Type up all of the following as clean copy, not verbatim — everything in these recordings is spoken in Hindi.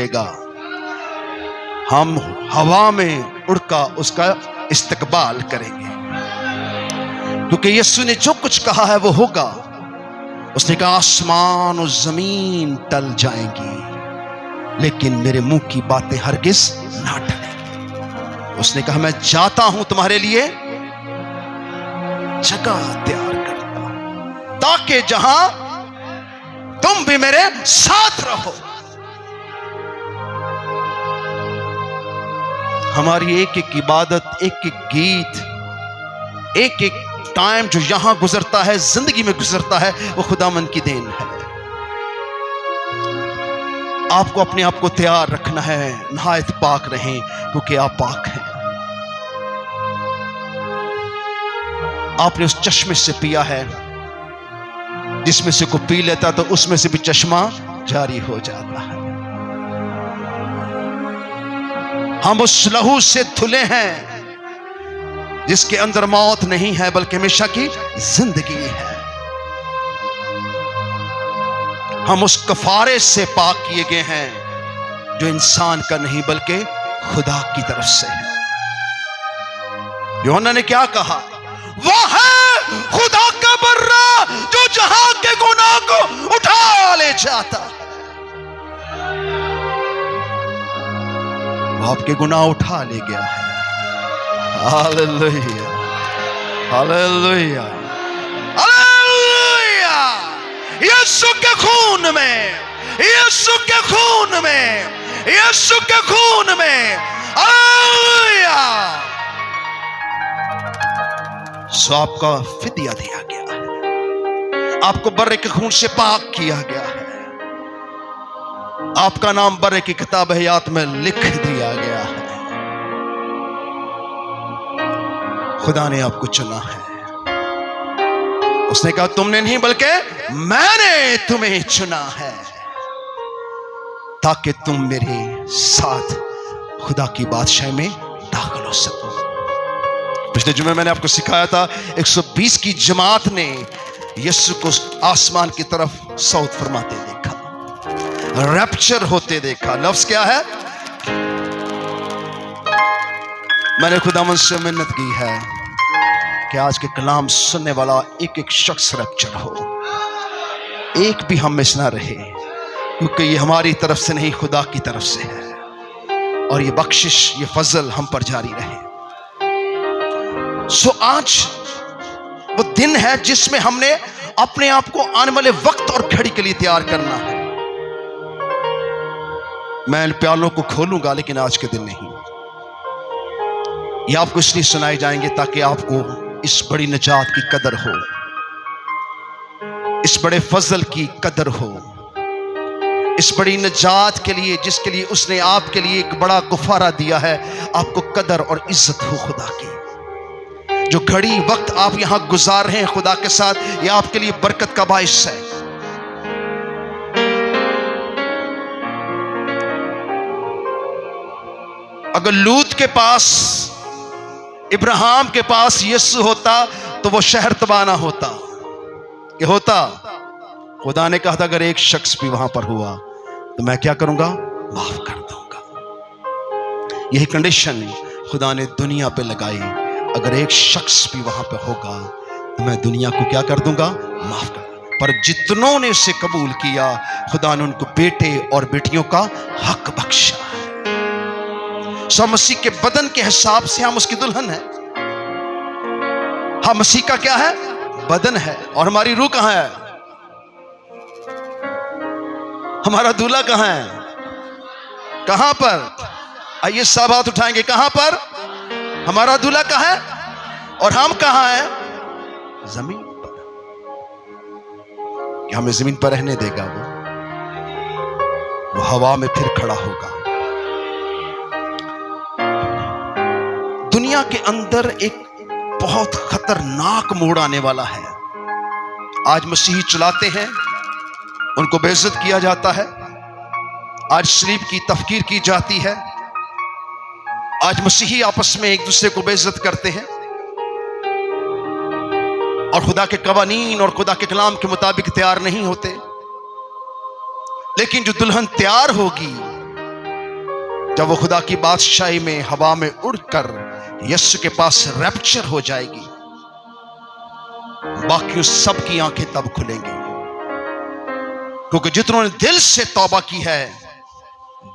देगा, हम हवा में उड़कर उसका इस्तकबाल करेंगे, क्योंकि यीशु ने जो कुछ कहा है वो होगा। उसने कहा आसमान और जमीन टल जाएंगी लेकिन मेरे मुंह की बातें हरगिज ना टलेंगी। उसने कहा मैं जाता हूं तुम्हारे लिए जगह तैयार करता हूं, ताकि जहां तुम भी मेरे साथ रहो। हमारी एक एक इबादत, एक एक गीत, एक एक टाइम जो यहां गुजरता है, जिंदगी में गुजरता है, वो खुदामंद की देन है। आपको अपने आप को तैयार रखना है, नहायत पाक रहें क्योंकि आप पाक हैं। आपने उस चश्मे से पिया है जिसमें से को पी लेता तो उसमें से भी चश्मा जारी हो जाता है। हम उस लहू से धुले हैं जिसके अंदर मौत नहीं है बल्कि हमेशा की जिंदगी है। हम उस कफारे से पाक किए गए हैं जो इंसान का नहीं बल्कि खुदा की तरफ से है। यूहन्ना ने क्या कहा? वो है खुदा का बर्रा जो जहां के गुनाह को उठा ले जाता है। वो आपके गुनाह उठा ले गया है। Hallelujah, hallelujah, hallelujah. यीशु के खून में, यीशु के खून में, यीशु के खून में, हालेलुया। सो आपका फिदिया दिया गया है, आपको बर्रे के खून से पाक किया गया है, आपका नाम बर्रे की किताब हयात में लिख दिया गया है। खुदा ने आपको चुना है। उसने कहा तुमने नहीं बल्कि मैंने तुम्हें चुना है ताकि तुम मेरे साथ खुदा की बादशाही में दाखिल हो सको। पिछले जुमे मैंने आपको सिखाया था 120 की जमात ने यीशु को आसमान की तरफ सौत फरमाते देखा, रैप्चर होते देखा। लफ्ज क्या है? मैंने खुदावंद से मिन्नत की है कि आज के कलाम सुनने वाला एक एक शख्स रैप्चर हो, एक भी हम मिस ना रहे, क्योंकि ये हमारी तरफ से नहीं खुदा की तरफ से है और ये बख्शिश, ये फजल हम पर जारी रहे। सो आज वो दिन है जिसमें हमने अपने आप को आने वाले वक्त और घड़ी के लिए तैयार करना है। मैं इन प्यालों को खोलूंगा लेकिन आज के दिन नहीं। ये आपको इसलिए सुनाए जाएंगे ताकि आपको इस बड़ी निजात की कदर हो, इस बड़े फजल की कदर हो, इस बड़ी निजात के लिए जिसके लिए उसने आपके लिए एक बड़ा गुफारा दिया है, आपको कदर और इज्जत हो खुदा की। जो घड़ी वक्त आप यहां गुजार रहे हैं खुदा के साथ, ये आपके लिए बरकत का बाइस है। अगर लूत के पास, इब्राहिम के पास यीशु होता तो वो शहर तबाह ना होता। क्या होता? खुदा ने कहा था अगर एक शख्स भी वहां पर हुआ तो मैं क्या करूंगा? माफ कर दूंगा। यही कंडीशन खुदा ने दुनिया पे लगाई, अगर एक शख्स भी वहां पे होगा तो मैं दुनिया को क्या कर दूंगा? माफ कर दूंगा। पर जितनों ने उसे कबूल किया, खुदा ने उनको बेटे और बेटियों का हक बख्शा। सो मसीह के बदन के हिसाब से हम उसकी दुल्हन है। हम मसीह का क्या है? बदन है। और हमारी रूह कहां है? हमारा दूल्हा कहां है? कहां पर? आइए सब हाथ उठाएंगे। कहां पर? हमारा दूल्हा कहां है? और हम कहां हैं? जमीन पर। क्या हमें जमीन पर रहने देगा? वो हवा में फिर खड़ा होगा। दुनिया के अंदर एक बहुत खतरनाक मोड़ आने वाला है। आज मसीही चलाते हैं, उनको बेइज्जत किया जाता है। आज सलीब की तफकीर की जाती है। आज मसीही आपस में एक दूसरे को बेइज्जत करते हैं और खुदा के कवानीन और खुदा के कलाम के मुताबिक तैयार नहीं होते। लेकिन जो दुल्हन तैयार होगी जब वो खुदा की बादशाही में हवा में उड़कर यीशु के पास रैप्चर हो जाएगी, बाकी सब की आंखें तब खुलेंगी, क्योंकि जितनों ने दिल से तौबा की है,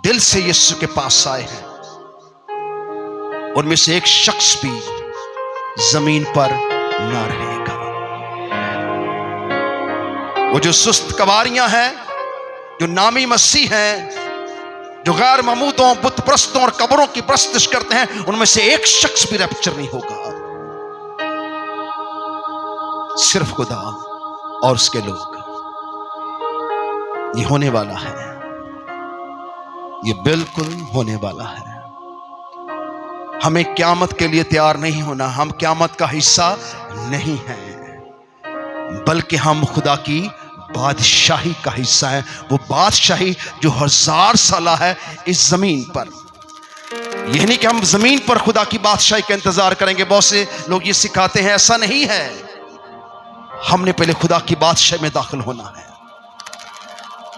दिल से यीशु के पास आए हैं, उनमें से एक शख्स भी जमीन पर ना रहेगा। वो जो सुस्त कवारियां हैं, जो नामी मसीह हैं, जो गैर ममूदों, बुत परस्तों और कब्रों की परस्तिश करते हैं, उनमें से एक शख्स भी रैप्चर नहीं होगा। सिर्फ खुदा और उसके लोग। ये होने वाला है, ये बिल्कुल होने वाला है। हमें क़यामत के लिए तैयार नहीं होना। हम क़यामत का हिस्सा नहीं हैं, बल्कि हम खुदा की बादशाही का हिस्सा है। वो बादशाही जो 1000 साल है इस जमीन पर। यह नहीं कि हम जमीन पर खुदा की बादशाही का इंतजार करेंगे। बहुत से लोग ये सिखाते हैं, ऐसा नहीं है। हमने पहले खुदा की बादशाही में दाखिल होना है।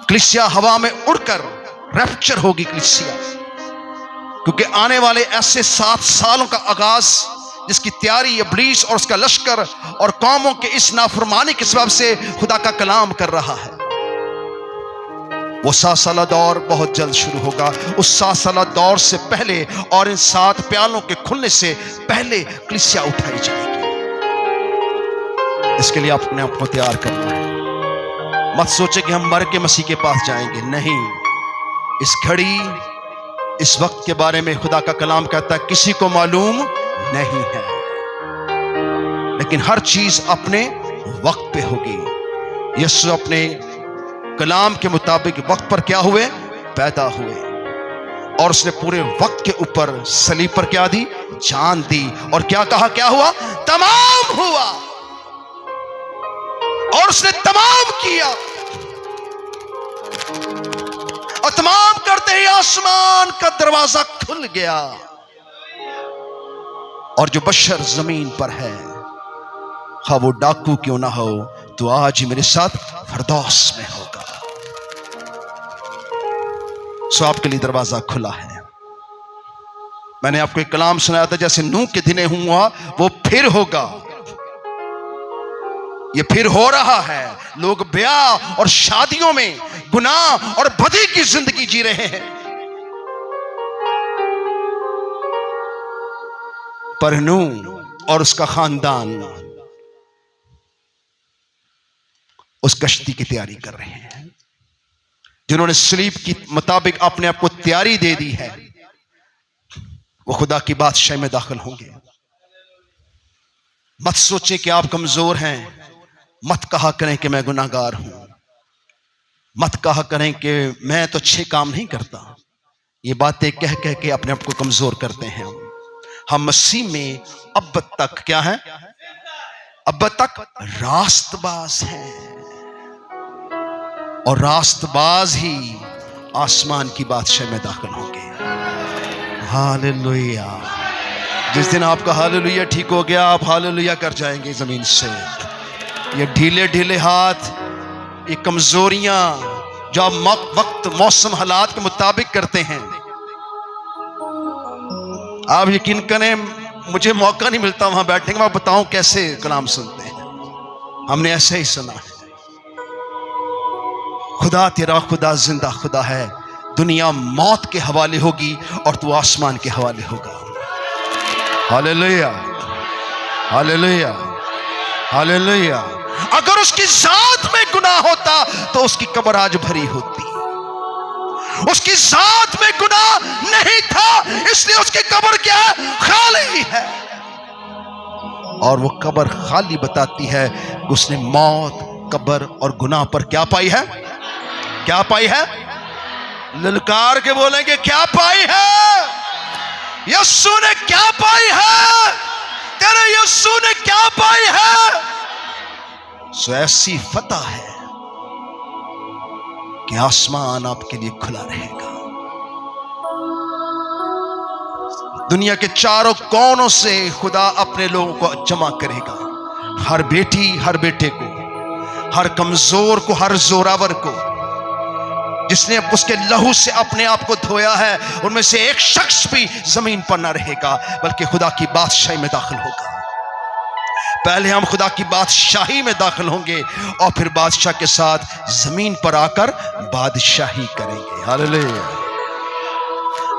कलीसिया हवा में उड़कर रैप्चर होगी कलीसिया, क्योंकि आने वाले ऐसे 7 सालों का आगाज, जिसकी तैयारी इब्लीस और उसका लश्कर और कौमों के इस नाफरमानी के सबब से खुदा का कलाम कर रहा है। वो 7 साला दौर बहुत जल्द शुरू होगा। उस 7 साला दौर से पहले और इन 7 प्यालों के खुलने से पहले कलीसिया उठाई जाएगी। इसके लिए अपने आप को तैयार करना है। मत सोचे कि हम मर के मसीह के पास जाएंगे। नहीं, इस घड़ी, इस वक्त के बारे में खुदा का कलाम कहता है किसी को मालूम नहीं है, लेकिन हर चीज अपने वक्त पे होगी। यीशु अपने कलाम के मुताबिक वक्त पर क्या हुए? पैदा हुए, और उसने पूरे वक्त के ऊपर सलीब पर क्या दी? जान दी। और क्या कहा? क्या हुआ? तमाम हुआ। और उसने तमाम किया, और तमाम करते ही आसमान का दरवाजा खुल गया, और जो बशर जमीन पर है, हाँ वो डाकू क्यों ना हो, तो आज ही मेरे साथ फरदौस में होगा। सो आपके लिए दरवाजा खुला है। मैंने आपको एक कलाम सुनाया था, जैसे नूह के दिने हुआ वो फिर होगा। ये फिर हो रहा है। लोग ब्याह और शादियों में गुनाह और बदी की जिंदगी जी रहे हैं, पर नूह और उसका खानदान उस कश्ती की तैयारी कर रहे हैं। जिन्होंने सलीब की मुताबिक अपने आप को तैयारी दे दी है, वो खुदा की बादशाही में दाखिल होंगे। मत सोचें कि आप कमजोर हैं। मत कहा करें कि मैं गुनाहगार हूं। मत कहा करें कि मैं तो अच्छे काम नहीं करता। ये बातें कह कह के अपने आप को कमजोर करते हैं। हम मसीह में अब तक क्या है? अब तक रास्तबाज हैं, और रास्तबाज ही आसमान की बादशाह में दाखिल होंगे। हालेलुया। जिस दिन आपका हालेलुया ठीक हो गया, आप हालेलुया कर जाएंगे जमीन से। ये ढीले ढीले हाथ, ये कमजोरियां जो आप वक्त मौसम हालात के मुताबिक करते हैं, आप यकीन करें मुझे मौका नहीं मिलता वहां बैठने का, मैं बताऊं कैसे कलाम सुनते हैं। हमने ऐसे ही सुना है। खुदा तेरा खुदा जिंदा खुदा है। दुनिया मौत के हवाले होगी और तू आसमान के हवाले होगा। Hallelujah, hallelujah, hallelujah. अगर उसकी जात में गुनाह होता तो उसकी कब्र आज भरी होती। उसकी जात में गुनाह नहीं था, इसलिए उसकी कब्र क्या है? खाली है। और वो कब्र खाली बताती है कि उसने मौत, कब्र और गुनाह पर क्या पाई है? क्या पाई है? ललकार के बोलेंगे क्या पाई है? यीशु ने क्या पाई है? तेरे यीशु ने क्या पाई है? सो ऐसी फतह है कि आसमान आपके लिए खुला रहेगा। दुनिया के चारों कोनों से खुदा अपने लोगों को जमा करेगा। हर बेटी, हर बेटे को, हर कमजोर को, हर जोरावर को, जिसने उसके लहू से अपने आप को धोया है, उनमें से एक शख्स भी जमीन पर ना रहेगा, बल्कि खुदा की बादशाही में दाखिल होगा। पहले हम खुदा की बादशाही में दाखिल होंगे और फिर बादशाह के साथ जमीन पर आकर बादशाही करेंगे। हालेलुया।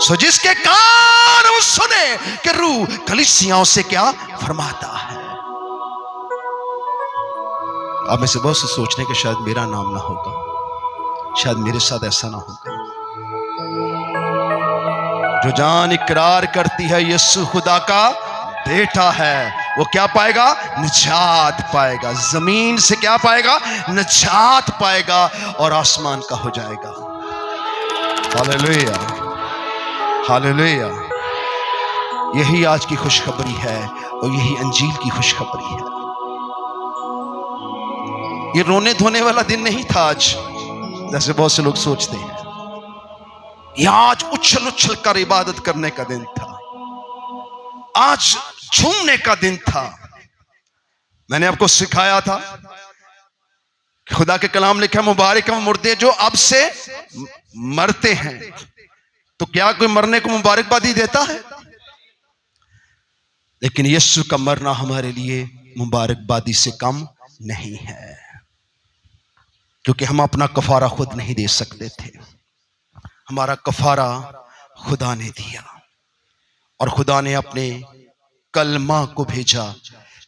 सो जिसके कान वो सुने कि रूह कलीसियाओं से क्या फरमाता है। आप में से बहुत से सोचने के शायद मेरा नाम ना होगा, शायद मेरे साथ ऐसा ना होगा। जो जान इकरार करती है यीशु खुदा का बेटा है, वो क्या पाएगा? निजात पाएगा। जमीन से क्या पाएगा? निजात पाएगा और आसमान का हो जाएगा। Hallelujah, hallelujah. यही आज की खुशखबरी है और यही अंजील की खुशखबरी है। ये रोने धोने वाला दिन नहीं था आज, जैसे बहुत से लोग सोचते हैं। ये आज उछल उछल कर इबादत करने का दिन था, आज झूमने का दिन था। मैंने आपको सिखाया था कि खुदा के कलाम लिखा, मुबारक है मुर्दे जो अब से मरते हैं। तो क्या कोई मरने को मुबारकबादी देता है? लेकिन यीशु का मरना हमारे लिए मुबारकबादी से कम नहीं है, क्योंकि हम अपना कफारा खुद नहीं दे सकते थे। हमारा कफारा खुदा ने दिया और खुदा ने अपने कलमा को भेजा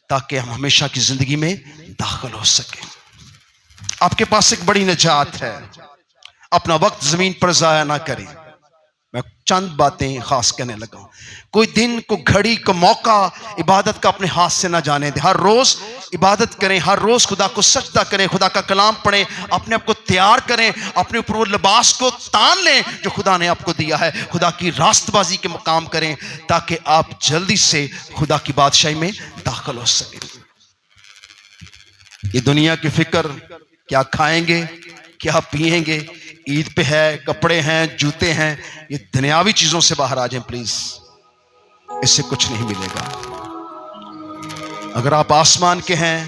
ताकि हम हमेशा की जिंदगी में दाखिल हो सके। आपके पास एक बड़ी निजात है। अपना वक्त जमीन पर जाया ना करें। मैं चंद बातें खास कहने लगा हूं। कोई दिन को घड़ी को मौका इबादत का अपने हाथ से ना जाने दें। हर रोज इबादत करें, हर रोज खुदा को सजदा करें, खुदा का कलाम पढ़ें, अपने आप को तैयार करें, अपने ऊपर वो लिबास को तान लें जो खुदा ने आपको दिया है। खुदा की रास्तबाजी के मकाम करें ताकि आप जल्दी से खुदा की बादशाही में दाखिल हो सकें। ये दुनिया की फिक्र, क्या खाएंगे, क्या पिएंगे, ईद पे है, कपड़े हैं, जूते हैं, ये दुनियावी चीजों से बाहर आ जाएं प्लीज। इससे कुछ नहीं मिलेगा। अगर आप आसमान के हैं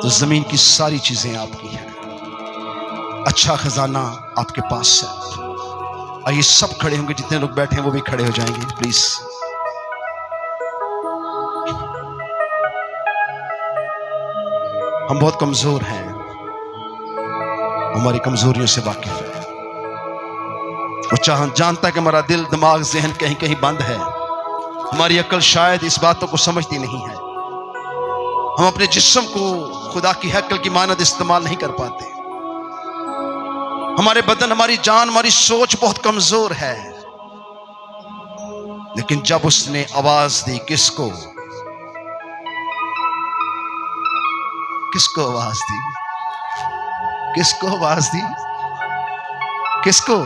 तो जमीन की सारी चीजें आपकी हैं। अच्छा खजाना आपके पास है। आइए सब खड़े होंगे, जितने लोग बैठे हैं वो भी खड़े हो जाएंगे प्लीज। हम बहुत कमजोर हैं, हमारी कमजोरियों से वाकिफ है। वो जानता है कि हमारा दिल, दिमाग, जहन कहीं कहीं बंद है। हमारी अक्ल शायद इस बातों को समझती नहीं है। हम अपने जिस्म को खुदा की हैकल की मानद इस्तेमाल नहीं कर पाते। हमारे बदन, हमारी जान, हमारी सोच बहुत कमजोर है। लेकिन जब उसने आवाज दी, किसको किसको आवाज दी? किसको आवाज दी? किसको?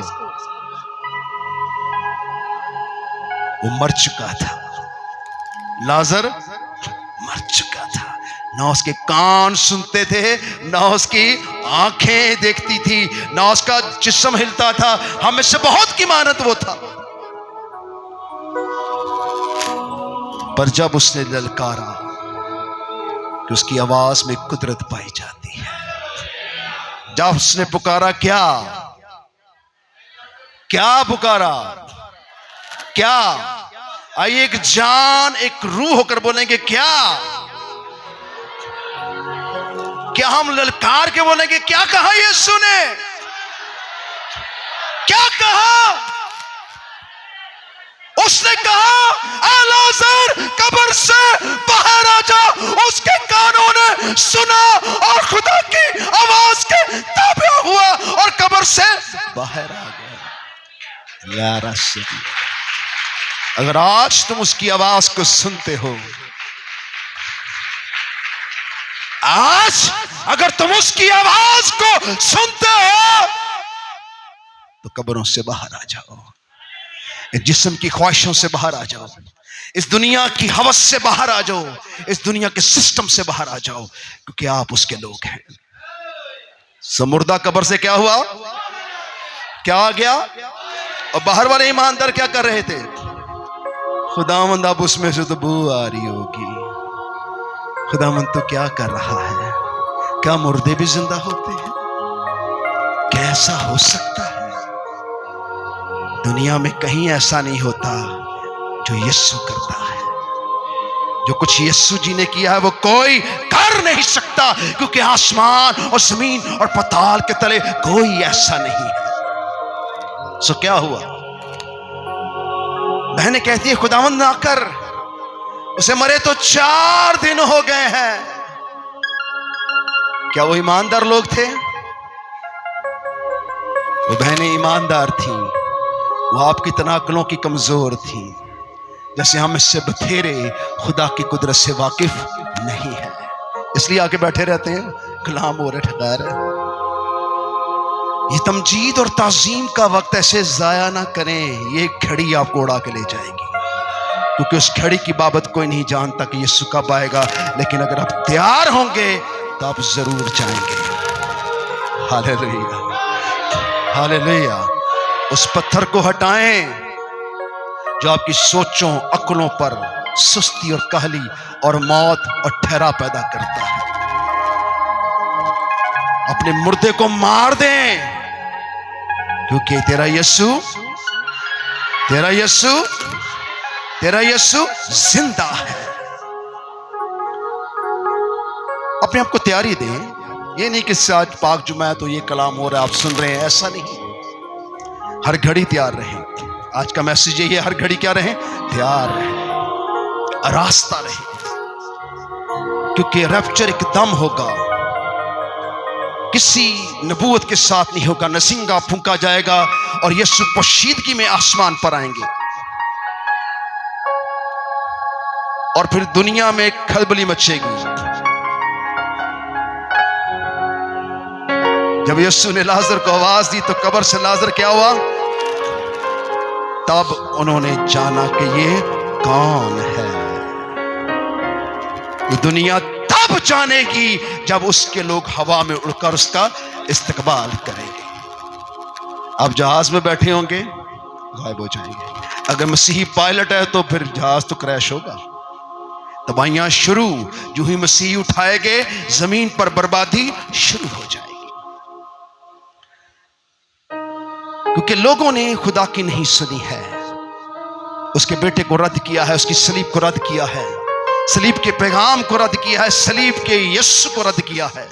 वो मर चुका था। लाजर मर चुका था। ना उसके कान सुनते थे, ना उसकी आंखें देखती थी, ना उसका जिस्म हिलता था। हमें से बहुत की मानत वो था। पर जब उसने ललकारा कि उसकी आवाज में कुदरत पाई जाती है। जब उसने पुकारा, क्या क्या पुकारा? क्या? आइए एक जान, एक रूह होकर बोलेंगे क्या? क्या हम ललकार के बोलेंगे? क्या कहा यीशु ने? क्या कहा? उसने कहा, ए लाजर कब्र से बाहर आ जा। उसके कानों ने सुना और खुदा की आवाज के ताबे हुआ और कब्र से बाहर आ गया। यार, अगर आज तुम उसकी आवाज को सुनते हो, आज अगर तुम उसकी आवाज को सुनते हो, तो कब्रों से बाहर आ जाओ, इस जिस्म की ख्वाहिशों से बाहर आ जाओ, इस दुनिया की हवस से बाहर आ जाओ, इस दुनिया के सिस्टम से बाहर आ जाओ, क्योंकि आप उसके लोग हैं। मुर्दा कब्र से क्या हुआ? क्या आ गया? और बाहर वाले ईमानदार क्या कर रहे थे? खुदावंद, अब उसमें से तो बू आ रही होगी। खुदावंद तो क्या कर रहा है? क्या मुर्दे भी जिंदा होते हैं? ऐसा हो सकता है? दुनिया में कहीं ऐसा नहीं होता जो यीशु करता है। जो कुछ यीशु जी ने किया है वो कोई कर नहीं सकता, क्योंकि आसमान और जमीन और पताल के तले कोई ऐसा नहीं है। सो क्या हुआ? बहनें कहती है खुदावंद ना कर, उसे मरे तो 4 दिन हो गए हैं। क्या वो ईमानदार लोग थे? वो बहनें ईमानदार थी, वो आपकी तरह अक्लों की कमजोर थी। जैसे हम इससे बथेरे खुदा की कुदरत से वाकिफ नहीं है, इसलिए आके बैठे रहते हैं, कलाम हो रहे ठहर है। ये तमजीद और ताजीम का वक्त ऐसे जाया ना करें, ये घड़ी आपको उड़ा के ले जाएगी, क्योंकि उस घड़ी की बाबत कोई नहीं जानता कि यीशु कब आएगा। लेकिन अगर आप तैयार होंगे तो आप जरूर जाएंगे। Hallelujah, hallelujah. उस पत्थर को हटाएं जो आपकी सोचों अक्लों पर सुस्ती और कहली और मौत और ठहरा पैदा करता है। अपने मुर्दे को मार दें, क्योंकि तेरा यीशु जिंदा है। अपने आप को तैयारी दें। ये नहीं कि आज पाक जुमा है तो ये कलाम हो रहा है आप सुन रहे हैं, ऐसा नहीं। हर घड़ी तैयार रहें। आज का मैसेज यही है, हर घड़ी क्या रहें? तैयार रहें, रास्ता रहें, क्योंकि रैप्चर एकदम होगा, किसी नबूवत के साथ नहीं होगा। नसिंगा फूंका जाएगा और यीशु पोशीदगी में आसमान पर आएंगे, और फिर दुनिया में खलबली मचेगी। जब यीशु ने लाजर को आवाज दी तो कब्र से लाजर क्या हुआ? तब उन्होंने जाना कि ये कौन है। ये दुनिया तब जानेगी जब उसके लोग हवा में उड़कर उसका इस्तकबाल करेंगे। अब जहाज में बैठे होंगे, गायब हो जाएंगे। अगर मसीही पायलट है तो फिर जहाज तो क्रैश होगा। तबाहियां शुरू, जो ही मसीही उठाए गए जमीन पर बर्बादी शुरू हो जाएगी, क्योंकि लोगों ने खुदा की नहीं सुनी है। उसके बेटे को रद्द किया है, उसकी सलीब को रद्द किया है, सलीब के पैगाम को रद्द किया है, सलीब के यीशु को रद्द किया है।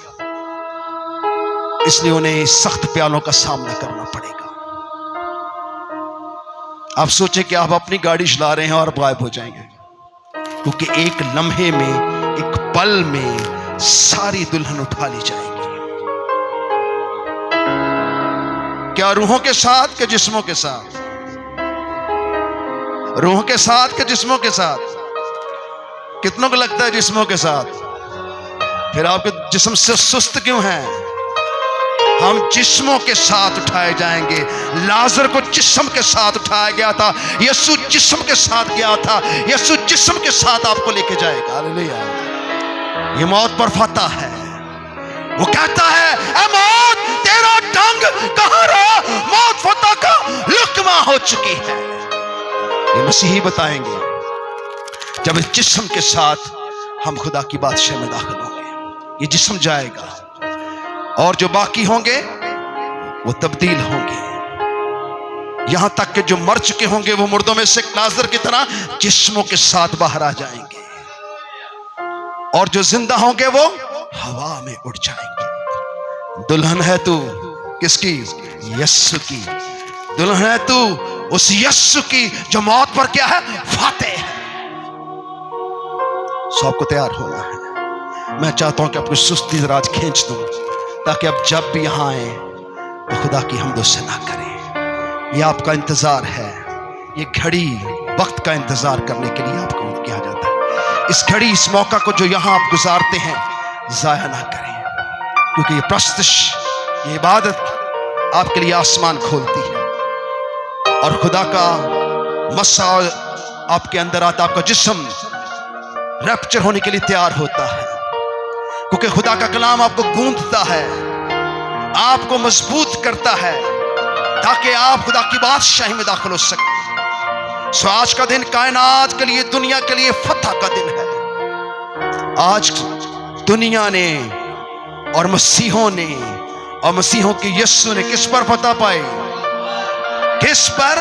इसलिए उन्हें सख्त प्यालों का सामना करना पड़ेगा। आप सोचें कि आप अपनी गाड़ी चला रहे हैं और गायब हो जाएंगे, क्योंकि एक लम्हे में, एक पल में सारी दुल्हन उठा ली जाएगी। क्या रूहों के साथ के जिस्मों के साथ? रूहों के साथ के जिस्मों के साथ? कितनों को लगता है जिस्मों के साथ? फिर आपके जिस्म से सुस्त क्यों हैं? हम जिस्मों के साथ उठाए जाएंगे। लाजर को जिस्म के साथ उठाया गया था, यीशु जिस्म के साथ गया था, यीशु जिस्म के साथ आपको लेके जाएगा। हालेलुया। ये मौत पर फतह है। वो कहता है, ए मौत तेरा डंग कहां रहा? मौत फतह का लुकमा हो चुकी है। ये मसीही बताएंगे जब इस जिस्म के साथ हम खुदा की बादशाह में दाखिल होंगे। ये जिस्म जाएगा और जो बाकी होंगे वो तब्दील होंगे, यहां तक कि जो मर चुके होंगे वो मुर्दों में से लाजर की तरह जिस्मों के साथ बाहर आ जाएंगे, और जो जिंदा होंगे वो हवा में उड़ जाएंगे। दुल्हन है तू किसकी? यीशु की। दुल्हन है तू उस यीशु की जो मौत पर क्या है? फातेह है। सो आपको तैयार होना है। मैं चाहता हूं कि आपको सुस्ती जरा आज खींच दूं, ताकि आप जब भी यहां आए तो खुदा की हमदो सना करें। यह आपका इंतजार है। ये घड़ी वक्त का इंतजार करने के लिए आपको किया जाता है। इस घड़ी, इस मौका को जो यहां आप गुजारते हैं, जाया ना करें, क्योंकि ये प्रस्तश, ये इबादत आपके लिए आसमान खोलती है, और खुदा का मस्सा आपके अंदर आता, आपका जिस्म रैप्चर होने के लिए तैयार होता है, क्योंकि खुदा का कलाम आपको गूंथता है, आपको मजबूत करता है, ताकि आप खुदा की बादशाही में दाखिल हो सकें। सो आज का दिन कायनात के लिए, दुनिया के लिए फतह का दिन है। आज दुनिया ने और मसीहों ने और मसीहों के यीशु ने किस पर फतह पाई? किस पर?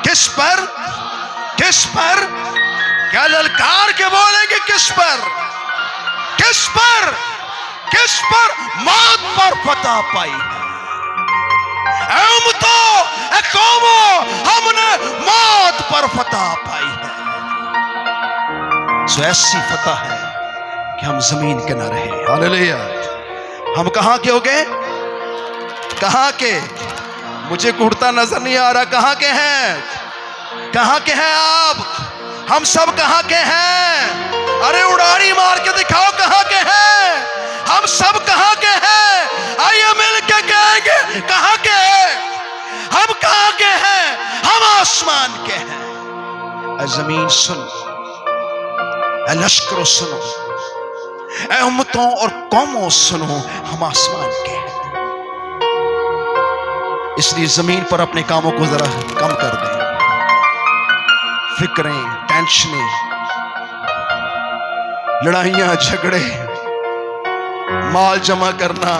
किस पर? किस पर? क्या ललकार के बोलेंगे? किस पर? किस पर? किस पर? मौत पर फतह पाई। कौमो, हमने मौत पर फतह पाई है। सो ऐसी फतह है कि हम जमीन के ना रहे। हालेलुया। हम कहां के हो गए? कहां के? मुझे घुड़ता नजर नहीं आ रहा। कहां के हैं? कहां के हैं आप? हम सब कहां के हैं? अरे उड़ारी मार के दिखाओ कहां के हैं? हम सब कहां के हैं? आइए मिल के कहेंगे कहां के हैं? हम कहां के हैं? हम आसमान के हैं। ऐ जमीन सुन, ऐ लश्करों सुनो, ऐ उम्मतों और कौमों सुनो, हम आसमान के हैं। इसलिए जमीन पर अपने कामों को जरा कम कर दें। फिक्रें, टेंशनें, लड़ाइयां, झगड़े, माल जमा करना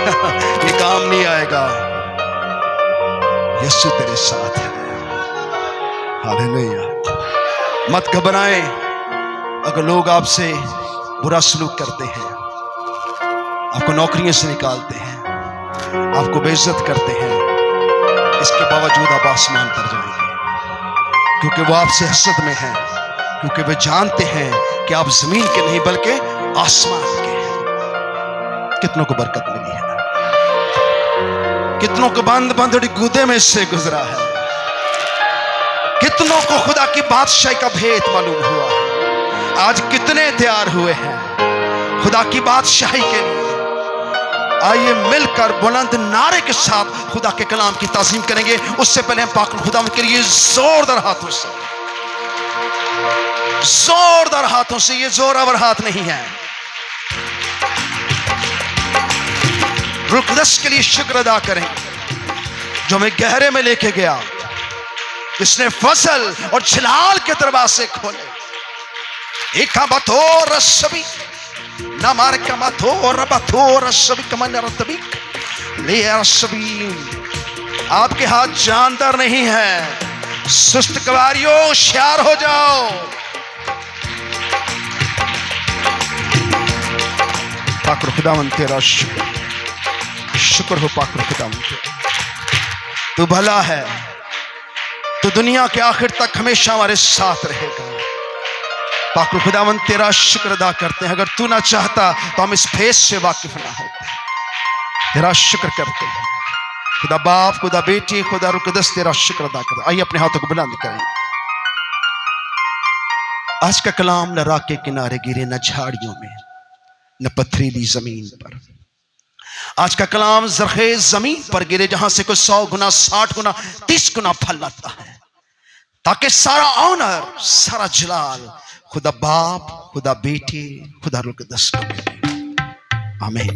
ये काम नहीं आएगा। यीशु तेरे साथ है। हालेलुया। मत घबराएं अगर लोग आपसे बुरा सलूक करते हैं, आपको नौकरियों से निकालते हैं, आपको बेइज्जत करते हैं। इसके बावजूद आप आसमान पर जाएंगे, क्योंकि वो आपसे हसद में हैं, क्योंकि वे जानते हैं कि आप जमीन के नहीं बल्कि आसमान के हैं। कितनों को बरकत मिली है, कितनों को बंद बंदड़ी गूदे में से गुजरा है, कितनों को खुदा की बादशाही का भेद मालूम हुआ है। आज कितने तैयार हुए हैं खुदा की बादशाही के लिए? आइए मिलकर बुलंद नारे के साथ खुदा के कलाम की ताज़ीम करेंगे। उससे पहले हम पाक खुदा के लिए जोरदार हाथों से, जोरदार हाथों से, ये जोरावर हाथ नहीं है, रुकदस के लिए शुक्र अदा करें जो हमें गहरे में लेके गया, जिसने फसल और छिलाल के दरवाजे खोले। एक बथोर सभी ना मार का बथोर बथोर सभी कमन रतबी ले सभी। आपके हाथ जानदार नहीं है। सुस्त कवारियों होशियार हो जाओ। पाक खुदावन तेरा शुक्र हो। पाक खुदावन तू भला है, तू दुनिया के आखिर तक हमेशा हमारे साथ रहेगा। पाक खुदावन तेरा शुक्र अदा करते हैं। अगर तू ना चाहता तो हम इस फेस से वाकिफ ना होते। तेरा शुक्र करते हैं खुदा बाप, खुदा बेटी, खुदा रुकदस, तेरा शुक्र अदा करते। आइए अपने हाथों को बुलंद करें। आज का कलाम न राह के किनारे गिरे, न झाड़ियों में, न पथरीली जमीन पर। आज का कलाम जरखेज जमीन पर गिरे, जहां से कोई 100 गुना, 60 गुना, 30 गुना फल आता है, ताकि सारा ऑनर, सारा जलाल खुदा बाप, खुदा बेटी, खुदा रुकदस को मिले। आमीन।